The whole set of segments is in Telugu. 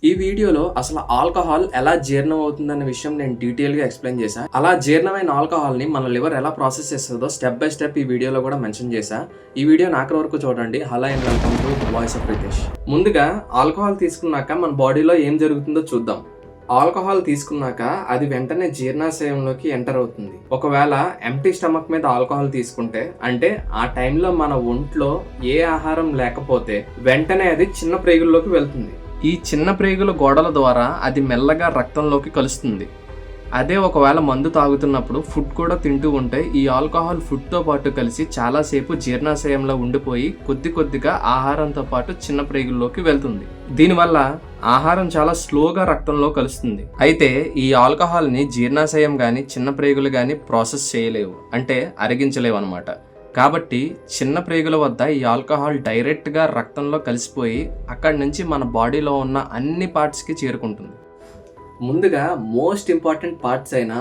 ఈ వీడియోలో అసలు ఆల్కహాల్ ఎలా జీర్ణం అవుతుందనే విషయం నేను డీటెయిల్గా ఎక్స్ప్లెయిన్ చేశాను. అలా జీర్ణమైన ఆల్కహాల్ని మన లివర్ ఎలా ప్రాసెస్ చేస్తుందో స్టెప్ బై స్టెప్ ఈ వీడియోలో కూడా మెన్షన్ చేశా. ఈ వీడియో ఆఖరి వరకు చూడండి. Hello and welcome to voice of Ritesh. ముందుగా ఆల్కహాల్ తీసుకున్నాక మన బాడీలో ఏం జరుగుతుందో చూద్దాం. ఆల్కహాల్ తీసుకున్నాక అది వెంటనే జీర్ణాశయంలోకి ఎంటర్ అవుతుంది. ఒకవేళ ఎంప్టీ స్టమక్ మీద ఆల్కహాల్ తీసుకుంటే, అంటే ఆ టైంలో మన ఒంట్లో ఏ ఆహారం లేకపోతే వెంటనే అది చిన్న ప్రేగుల్లోకి వెళ్తుంది. ఈ చిన్న ప్రేగుల గోడల ద్వారా అది మెల్లగా రక్తంలోకి కలుస్తుంది. అదే ఒకవేళ మందు తాగుతున్నప్పుడు ఫుడ్ కూడా తింటూ ఉంటే ఈ ఆల్కహాల్ ఫుడ్తో పాటు కలిసి చాలాసేపు జీర్ణాశయంలో ఉండిపోయి కొద్ది కొద్దిగా ఆహారంతో పాటు చిన్న ప్రేగుల్లోకి వెళ్తుంది. దీనివల్ల ఆహారం చాలా స్లోగా రక్తంలో కలుస్తుంది. అయితే ఈ ఆల్కహాల్ని జీర్ణాశయం కానీ చిన్న ప్రేగులు కానీ ప్రాసెస్ చేయలేవు, అంటే అరిగించలేవు అనమాట. కాబట్టి చిన్న ప్రేగుల వద్ద ఈ ఆల్కహాల్ డైరెక్ట్గా రక్తంలో కలిసిపోయి అక్కడి నుంచి మన బాడీలో ఉన్న అన్ని పార్ట్స్కి చేరుకుంటుంది. ముందుగా మోస్ట్ ఇంపార్టెంట్ పార్ట్స్ అయిన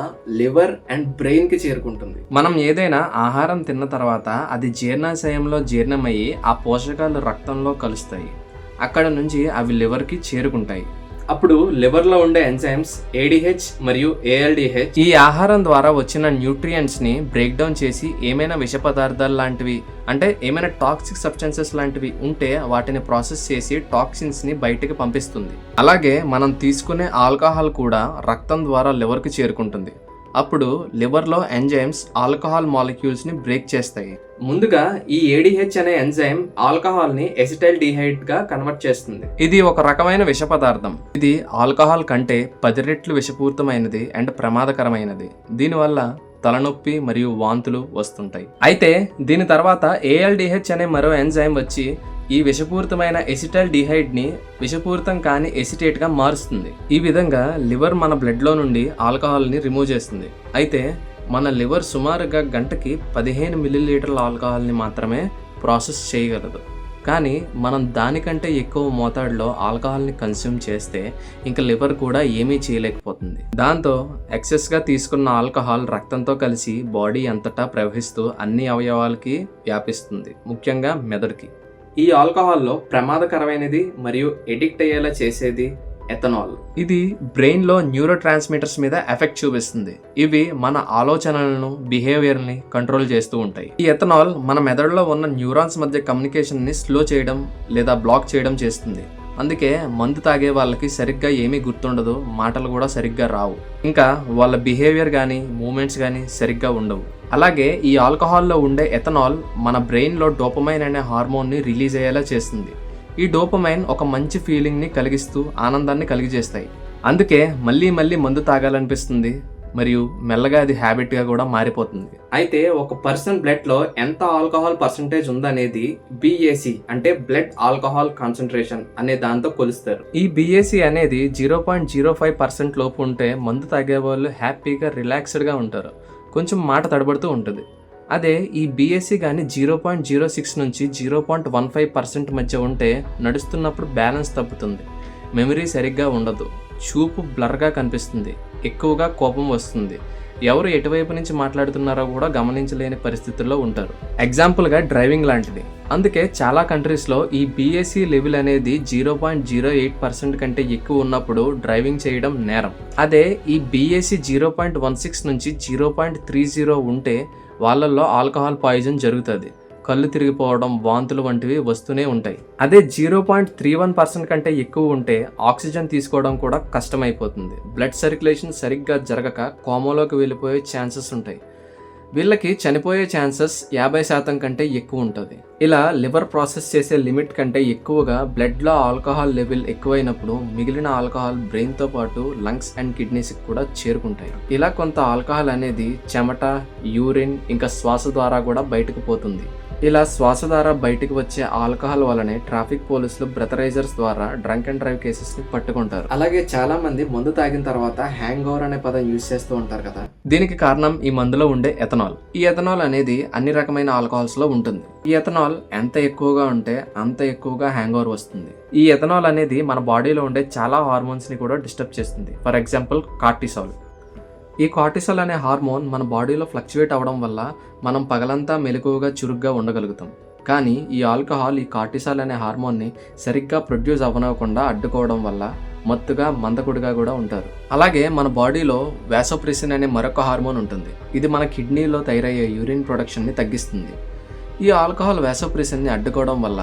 లివర్ అండ్ బ్రెయిన్కి చేరుకుంటుంది. మనం ఏదైనా ఆహారం తిన్న తర్వాత అది జీర్ణాశయంలో జీర్ణమయ్యి ఆ పోషకాలు రక్తంలో కలుస్తాయి. అక్కడ నుంచి అవి లివర్కి చేరుకుంటాయి. అప్పుడు లివర్లో ఉండే ఎంజైమ్స్ ADH మరియు ALDH ఈ ఆహారం ద్వారా వచ్చిన న్యూట్రియంట్స్ని బ్రేక్ డౌన్ చేసి ఏమైనా విష పదార్థాలు లాంటివి, అంటే ఏమైనా టాక్సిక్ సబ్స్టెన్సెస్ లాంటివి ఉంటే వాటిని ప్రాసెస్ చేసి టాక్సిన్స్ని బయటికి పంపిస్తుంది. అలాగే మనం తీసుకునే ఆల్కహాల్ కూడా రక్తం ద్వారా లివర్కి చేరుకుంటుంది. అప్పుడు లివర్లో ఎంజైమ్స్ ఆల్కహాల్ మాలిక్యూల్స్ని బ్రేక్ చేస్తాయి. ముందుగా ఈ ADH అనే ఎంజైమ్ ఆల్కహాల్ని ఎసిటైల్డిహైడ్ గా కన్వర్ట్ చేస్తుంది. ఇది ఒక రకమైన విష పదార్థం. ఇది ఆల్కహాల్ కంటే 10 రెట్లు విషపూరితమైనది అండ్ ప్రమాదకరమైనది. దీనివల్ల తలనొప్పి మరియు వాంతులు వస్తుంటాయి. అయితే దీని తర్వాత ALDH అనే మరో ఎంజైమ్ వచ్చి ఈ విషపూరితమైన ఎసిటైల్డిహైడ్ని విషపూరితం కాని ఎసిటేట్గా మారుస్తుంది. ఈ విధంగా లివర్ మన బ్లడ్లో నుండి ఆల్కహాల్ని రిమూవ్ చేస్తుంది. అయితే మన లివర్ సుమారుగా గంటకి 15 మిల్లీలీటర్ల ఆల్కహాల్ని మాత్రమే ప్రాసెస్ చేయగలదు. కానీ మనం దానికంటే ఎక్కువ మోతాదులో ఆల్కహాల్ని కన్స్యూమ్ చేస్తే ఇంకా లివర్ కూడా ఏమీ చేయలేకపోతుంది. దాంతో ఎక్సెస్గా తీసుకున్న ఆల్కహాల్ రక్తంతో కలిసి బాడీ అంతటా ప్రవహిస్తూ అన్ని అవయవాలకి వ్యాపిస్తుంది, ముఖ్యంగా మెదడుకి. ఈ ఆల్కహాల్లో ప్రమాదకరమైనది మరియు ఎడిక్ట్ అయ్యేలా చేసేది ఎథనాల్. ఇది బ్రెయిన్లో న్యూరో ట్రాన్స్మిటర్స్ మీద ఎఫెక్ట్ చూపిస్తుంది. ఇవి మన ఆలోచనలను, బిహేవియర్ని కంట్రోల్ చేస్తూ ఉంటాయి. ఈ ఎథనాల్ మన మెదడులో ఉన్న న్యూరాన్స్ మధ్య కమ్యూనికేషన్ని స్లో చేయడం లేదా బ్లాక్ చేయడం చేస్తుంది. అందుకే మందు తాగే వాళ్ళకి సరిగ్గా ఏమీ గుర్తుండదు, మాటలు కూడా సరిగ్గా రావు, ఇంకా వాళ్ళ బిహేవియర్ కానీ మూమెంట్స్ కానీ సరిగ్గా ఉండవు. అలాగే ఈ ఆల్కహాల్లో ఉండే ఎథనాల్ మన బ్రెయిన్లో డోపమైన్ అనే హార్మోన్ని రిలీజ్ అయ్యేలా చేస్తుంది. ఈ డోపమైన్ ఒక మంచి ఫీలింగ్ని కలిగిస్తూ ఆనందాన్ని కలిగజేస్తాయి. అందుకే మళ్ళీ మళ్ళీ మందు తాగాలనిపిస్తుంది మరియు మెల్లగా అది హ్యాబిట్గా కూడా మారిపోతుంది. అయితే ఒక పర్సన్ బ్లడ్లో ఎంత ఆల్కహాల్ పర్సంటేజ్ ఉందనేది BAC అంటే బ్లడ్ ఆల్కహాల్ కాన్సన్ట్రేషన్ అనే దాంతో కొలుస్తారు. ఈ BAC అనేది 0.05% లోపు ఉంటే మందు తాగే వాళ్ళు హ్యాపీగా రిలాక్స్డ్గా ఉంటారు, కొంచెం మాట తడబడుతూ ఉంటుంది. అదే ఈ BAC కానీ 0.06 నుంచి 0.15% మధ్య ఉంటే నడుస్తున్నప్పుడు బ్యాలెన్స్ తప్పుతుంది, మెమరీ సరిగ్గా ఉండదు, చూపు బ్లర్గా కనిపిస్తుంది, ఎక్కువగా కోపం వస్తుంది, ఎవరు ఎటువైపు నుంచి మాట్లాడుతున్నారో కూడా గమనించలేని పరిస్థితుల్లో ఉంటారు. ఎగ్జాంపుల్గా డ్రైవింగ్ లాంటిది. అందుకే చాలా కంట్రీస్లో ఈ BAC లెవెల్ అనేది 0.08% కంటే ఎక్కువ ఉన్నప్పుడు డ్రైవింగ్ చేయడం నేరం. అదే ఈ BAC 0.16 నుంచి 0.30 ఉంటే వాళ్ళల్లో ఆల్కహాల్ పాయిజన్ జరుగుతుంది, కళ్ళు తిరిగిపోవడం, వాంతులు వంటివి వస్తూనే ఉంటాయి. అదే 0.31% కంటే ఎక్కువ ఉంటే ఆక్సిజన్ తీసుకోవడం కూడా కష్టమైపోతుంది, బ్లడ్ సర్క్యులేషన్ సరిగ్గా జరగక కోమాలోకి వెళ్ళిపోయే ఛాన్సెస్ ఉంటాయి. వీళ్ళకి చనిపోయే ఛాన్సెస్ 50% కంటే ఎక్కువ ఉంటుంది. ఇలా లివర్ ప్రాసెస్ చేసే లిమిట్ కంటే ఎక్కువగా బ్లడ్లో ఆల్కహాల్ లెవెల్ ఎక్కువైనప్పుడు మిగిలిన ఆల్కహాల్ బ్రెయిన్తో పాటు లంగ్స్ అండ్ కిడ్నీస్కి కూడా చేరుకుంటాయి. ఇలా కొంత ఆల్కహాల్ అనేది చెమట, యూరిన్ ఇంకా శ్వాస ద్వారా కూడా బయటకు పోతుంది. ఇలా శ్వాస ద్వారా బయటకు వచ్చే ఆల్కహాల్ వల్లనే ట్రాఫిక్ పోలీసులు బ్రెథరైజర్స్ ద్వారా డ్రంక్ అండ్ డ్రైవ్ కేసెస్ని పట్టుకుంటారు. అలాగే చాలా మంది మందు తాగిన తర్వాత హ్యాంగ్ ఓవర్ అనే పదం యూజ్ చేస్తూ ఉంటారు కదా. దీనికి కారణం ఈ మందులో ఉండే ఎథనాల్. ఈ ఎథనాల్ అనేది అన్ని రకమైన ఆల్కహాల్స్ లో ఉంటుంది. ఈ ఎథనాల్ ఎంత ఎక్కువగా ఉంటే అంత ఎక్కువగా హ్యాంగ్ ఓవర్ వస్తుంది. ఈ ఎథనాల్ అనేది మన బాడీలో ఉండే చాలా హార్మోన్స్ ని కూడా డిస్టర్బ్ చేస్తుంది. For example cortisol. ఈ కార్టిసాల్ అనే హార్మోన్ మన బాడీలో ఫ్లక్చువేట్ అవ్వడం వల్ల మనం పగలంతా మెలకువగా చురుగ్గా ఉండగలుగుతాం. కానీ ఈ ఆల్కహాల్ ఈ కార్టిసాల్ అనే హార్మోన్ని సరిగ్గా ప్రొడ్యూస్ అవ్వనివ్వకుండా అడ్డుకోవడం వల్ల మత్తుగా మందకుడిగా కూడా ఉంటారు. అలాగే మన బాడీలో వాసోప్రెసిన్ అనే మరొక హార్మోన్ ఉంటుంది. ఇది మన కిడ్నీలో తయారయ్యే యూరిన్ ప్రొడక్షన్ని తగ్గిస్తుంది. ఈ ఆల్కహాల్ వాసోప్రెసిన్ని అడ్డుకోవడం వల్ల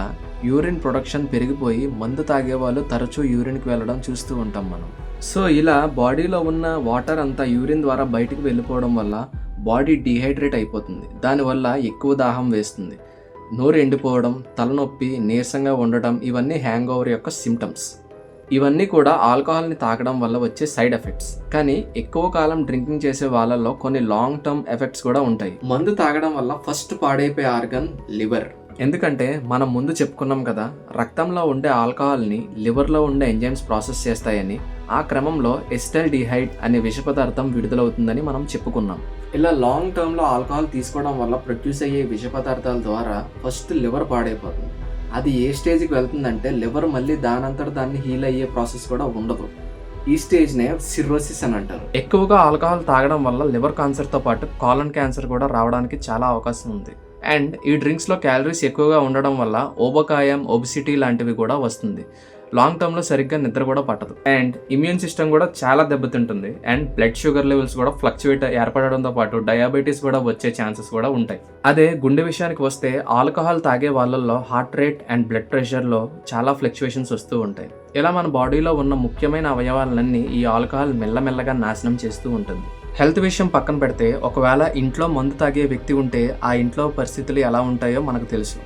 యూరిన్ ప్రొడక్షన్ పెరిగిపోయి మందు తాగే వాళ్ళు తరచూ యూరిన్కి వెళ్ళడం చూస్తూ ఉంటాం మనం. సో ఇలా బాడీలో ఉన్న వాటర్ అంతా యూరిన్ ద్వారా బయటికి వెళ్ళిపోవడం వల్ల బాడీ డీహైడ్రేట్ అయిపోతుంది. దానివల్ల ఎక్కువ దాహం వేస్తుంది, నోరు ఎండిపోవడం, తలనొప్పి, నీరసంగా ఉండటం ఇవన్నీ హ్యాంగ్ ఓవర్ యొక్క సిమ్టమ్స్. ఇవన్నీ కూడా ఆల్కహాల్ని తాగడం వల్ల వచ్చే సైడ్ ఎఫెక్ట్స్. కానీ ఎక్కువ కాలం డ్రింకింగ్ చేసే వాళ్ళల్లో కొన్ని లాంగ్ టర్మ్ ఎఫెక్ట్స్ కూడా ఉంటాయి. మందు తాగడం వల్ల ఫస్ట్ పాడైపోయే ఆర్గన్ లివర్. ఎందుకంటే మనం ముందు చెప్పుకున్నాం కదా, రక్తంలో ఉండే ఆల్కహాల్ని లివర్లో ఉండే ఎంజైమ్స్ ప్రాసెస్ చేస్తాయని. ఆ క్రమంలో ఎసిటల్డిహైడ్ అనే విష పదార్థం విడుదలవుతుందని మనం చెప్పుకున్నాం. ఇలా లాంగ్ టర్మ్లో ఆల్కహాల్ తీసుకోవడం వల్ల ప్రొడ్యూస్ అయ్యే విష పదార్థాల ద్వారా ఫస్ట్ లివర్ పాడైపోతుంది. అది ఏ స్టేజ్కి వెళ్తుందంటే లివర్ మళ్ళీ దానంతట దాన్ని హీల్ అయ్యే ప్రాసెస్ కూడా ఉండదు. ఈ స్టేజ్నే సిర్రోసిస్ అని అంటారు. ఎక్కువగా ఆల్కహాల్ తాగడం వల్ల లివర్ క్యాన్సర్తో పాటు కాలన్ క్యాన్సర్ కూడా రావడానికి చాలా అవకాశం ఉంది. అండ్ ఈ డ్రింక్స్లో క్యాలరీస్ ఎక్కువగా ఉండడం వల్ల ఓబకాయం, ఒబిసిటీ లాంటివి కూడా వస్తుంది. లాంగ్ టర్మ్లో సరిగ్గా నిద్ర కూడా పట్టదు. అండ్ ఇమ్యూన్ సిస్టమ్ కూడా చాలా దెబ్బతింటుంది. అండ్ బ్లడ్ షుగర్ లెవెల్స్ కూడా ఫ్లక్చువేట్ ఏర్పడడంతో పాటు డయాబెటీస్ కూడా వచ్చే ఛాన్సెస్ కూడా ఉంటాయి. అదే గుండె విషయానికి వస్తే ఆల్కహాల్ తాగే వాళ్ళల్లో హార్ట్ రేట్ అండ్ బ్లడ్ ప్రెషర్లో చాలా ఫ్లక్చువేషన్స్ వస్తూ ఉంటాయి. ఇలా మన బాడీలో ఉన్న ముఖ్యమైన అవయవాలన్నీ ఈ ఆల్కహాల్ మెల్లమెల్లగా నాశనం చేస్తూ ఉంటుంది. హెల్త్ విషయం పక్కన పెడితే ఒకవేళ ఇంట్లో మందు తాగే వ్యక్తి ఉంటే ఆ ఇంట్లో పరిస్థితులు ఎలా ఉంటాయో మనకు తెలుసు.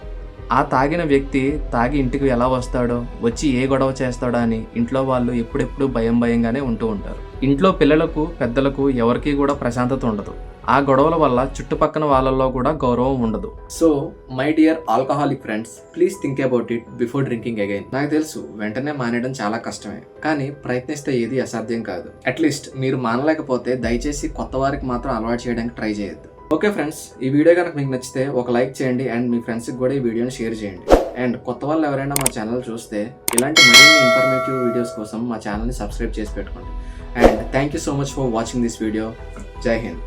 ఆ తాగిన వ్యక్తి తాగి ఇంటికి ఎలా వస్తాడో, వచ్చి ఏ గొడవ చేస్తాడో అని ఇంట్లో వాళ్ళు ఎప్పుడెప్పుడు భయంగానే ఉంటూ ఉంటారు. ఇంట్లో పిల్లలకు, పెద్దలకు ఎవరికి కూడా ప్రశాంతత ఉండదు. ఆ గొడవల వల్ల చుట్టుపక్కల వాళ్ళల్లో కూడా గౌరవం ఉండదు. So my dear alcoholic friends, please think about it before drinking again. నాకు తెలుసు వెంటనే మానేయడం చాలా కష్టమే, కానీ ప్రయత్నిస్తే ఏది అసాధ్యం కాదు. అట్లీస్ట్ మీరు మానలేకపోతే దయచేసి కొత్త వారికి మాత్రం అలవాటు చేయడానికి ట్రై చేయొద్దు. ఓకే ఫ్రెండ్స్, ఈ వీడియో కనుక మీకు నచ్చితే ఒక లైక్ చేయండి అండ్ మీ ఫ్రెండ్స్కి కూడా ఈ వీడియోని షేర్ చేయండి. అండ్ కొత్త వాళ్ళు ఎవరైనా మా ఛానల్ చూస్తే ఇలాంటి మరిన్ని ఇన్ఫర్మేటివ్ వీడియోస్ కోసం మా ఛానల్ని సబ్స్క్రైబ్ చేసి పెట్టుకోండి. And thank you so much for watching this video. జై హింద్.